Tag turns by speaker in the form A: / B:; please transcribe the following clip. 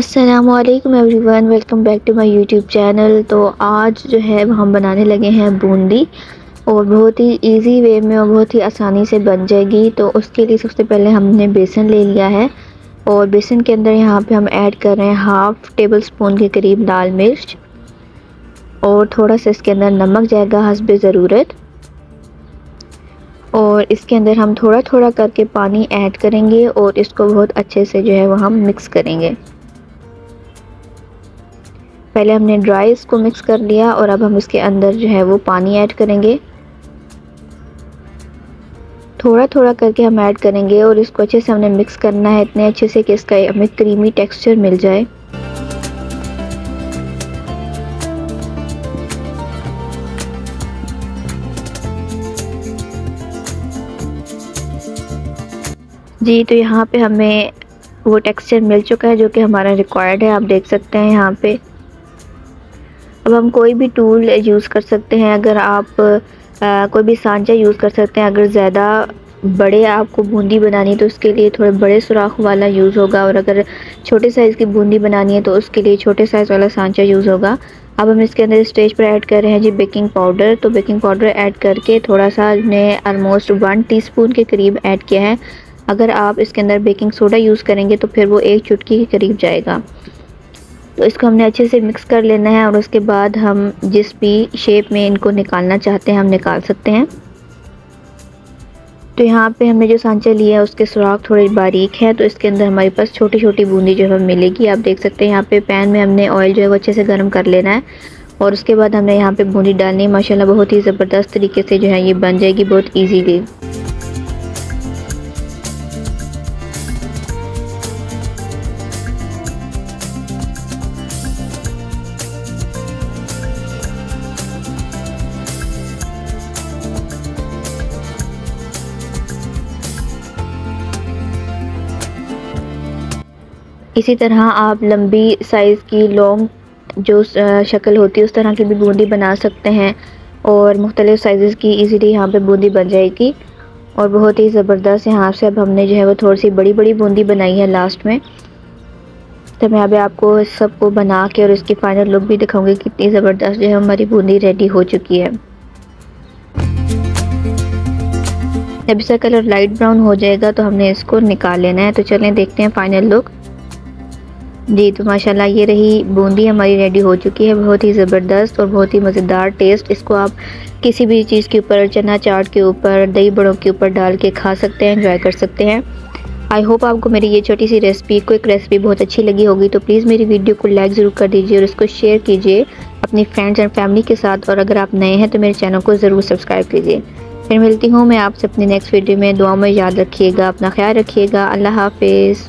A: अस्सलामुअलैकुम everyone, welcome back to my YouTube channel. तो आज जो है हम बनाने लगे हैं बूंदी, और बहुत ही इजी वे में और बहुत ही आसानी से बन जाएगी। तो उसके लिए सबसे पहले हमने बेसन ले लिया है, और बेसन के अंदर यहाँ पे हम ऐड कर रहे हैं हाफ़ टेबल स्पून के करीब लाल मिर्च, और थोड़ा सा इसके अंदर नमक जाएगा हस्बे ज़रूरत। और इसके अंदर हम थोड़ा थोड़ा करके पानी ऐड करेंगे और इसको बहुत अच्छे से जो है वो हम मिक्स करेंगे। पहले हमने ड्राई इसको मिक्स कर लिया, और अब हम इसके अंदर जो है वो पानी ऐड करेंगे। थोड़ा थोड़ा करके हम ऐड करेंगे और इसको अच्छे से हमने मिक्स करना है, इतने अच्छे से कि इसका हमें क्रीमी टेक्सचर मिल जाए। जी, तो यहाँ पे हमें वो टेक्सचर मिल चुका है जो कि हमारा रिक्वायर्ड है, आप देख सकते हैं यहाँ पे। अब हम कोई भी टूल यूज़ कर सकते हैं, अगर आप कोई भी सांचा यूज़ कर सकते हैं। अगर ज़्यादा बड़े आपको बूंदी बनानी है तो उसके लिए थोड़े बड़े सुराख वाला यूज़ होगा, और अगर छोटे साइज़ की बूंदी बनानी है तो उसके लिए छोटे साइज़ वाला सांचा यूज़ होगा। अब हम इसके अंदर स्टेज पर ऐड कर रहे हैं जी बेकिंग पाउडर। तो बेकिंग पाउडर ऐड करके थोड़ा सा हमने ऑलमोस्ट 1 टीस्पून के करीब ऐड किया है। अगर आप इसके अंदर बेकिंग सोडा यूज़ करेंगे तो फिर वो 1 चुटकी के करीब जाएगा। तो इसको हमने अच्छे से मिक्स कर लेना है, और उसके बाद हम जिस भी शेप में इनको निकालना चाहते हैं हम निकाल सकते हैं। तो यहाँ पे हमने जो सांचा लिया है उसके सुराख थोड़े बारीक हैं, तो इसके अंदर हमारे पास छोटी छोटी बूंदी जो है मिलेगी। आप देख सकते हैं यहाँ पे पैन में हमने ऑयल जो है वो अच्छे से गर्म कर लेना है, और उसके बाद हमने यहाँ पे बूंदी डालनी है। माशाल्लाह बहुत ही ज़बरदस्त तरीके से जो है ये बन जाएगी, बहुत ईजीली। इसी तरह आप लंबी साइज़ की लॉन्ग जो शक्ल होती है उस तरह की भी बूंदी बना सकते हैं, और मुख्तलिफ़ साइज़ की इजीली यहाँ पे बूंदी बन जाएगी, और बहुत ही ज़बरदस्त। यहाँ से अब हमने जो है वो थोड़ी सी बड़ी बड़ी बूंदी बनाई है लास्ट में। तो मैं अभी आपको सबको बना के और इसकी फ़ाइनल लुक भी दिखाऊंगी, कितनी ज़बरदस्त जो है हमारी बूंदी रेडी हो चुकी है। जब इसका कलर लाइट ब्राउन हो जाएगा तो हमने इसको निकाल लेना है। तो चलें देखते हैं फ़ाइनल लुक। जी, तो माशाल्लाह ये रही बूंदी हमारी रेडी हो चुकी है, बहुत ही ज़बरदस्त और बहुत ही मज़ेदार टेस्ट। इसको आप किसी भी चीज़ के ऊपर, चना चाट के ऊपर, दही बड़ों के ऊपर डाल के खा सकते हैं, एंजॉय कर सकते हैं। आई होप आपको मेरी ये छोटी सी रेसिपी, क्विक रेसिपी बहुत अच्छी लगी होगी। तो प्लीज़ मेरी वीडियो को लाइक ज़रूर कर दीजिए और इसको शेयर कीजिए अपनी फ्रेंड्स एंड फैमिली के साथ। और अगर आप नए हैं तो मेरे चैनल को ज़रूर सब्सक्राइब कीजिए। फिर मिलती हूँ मैं आपसे अपनी नेक्स्ट वीडियो में। दुआ में याद रखिएगा, अपना ख्याल रखिएगा। अल्लाह हाफिज़।